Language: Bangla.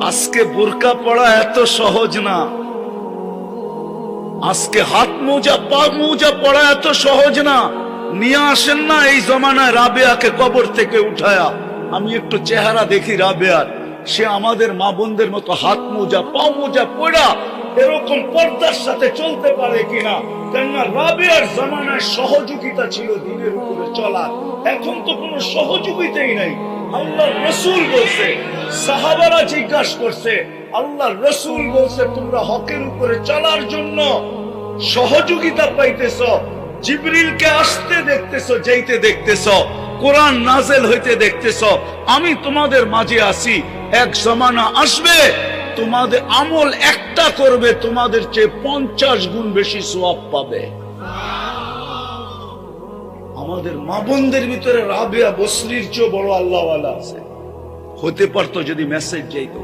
আজকে বোরকা পরা এত সহজ না, আজকে হাত মোজা পা মোজা পরা এত সহজ না। নিয়ে আসেন না এই জমানায় রাবেয়াকে কবর থেকে উঠায়া, আমি একটু চেহারা দেখি রাবেয়ার, সে আমাদের মা বোনদের মতো হাত মোজা পা মোজা পরা এরকম পর্দার সাথে চলতে পারে কিনা। কেননা রাবেয়ার জমানায় সহযোগিতা ছিল দিনের উপরে চলার, এখন তো কোনো সহযোগিতাই নাই। আল্লাহর রাসূল বলছে, সাহাবারা জিজ্ঞাসা করছে, আল্লাহর রাসূল বলছে তোমরা হকের উপরে চলার জন্য সহযোগিতা পাইতেছ, জিবরিলকে আসতে দেখতেছ, যাইতে দেখতেছ, কোরআন নাযিল হইতে দেখতেছ, আমি তোমাদের মাঝে আছি। এক জমানা আসবে তোমাদের আমল একটা করবে, তোমাদের চেয়ে 50 গুণ বেশি সওয়াব পাবে। আমাদের মা বোনদের ভিতরে রাবেয়া বসরির চেয়ে বড় আল্লাহওয়ালা আছে, হতে পারতো যদি মেসেজ যাইতো।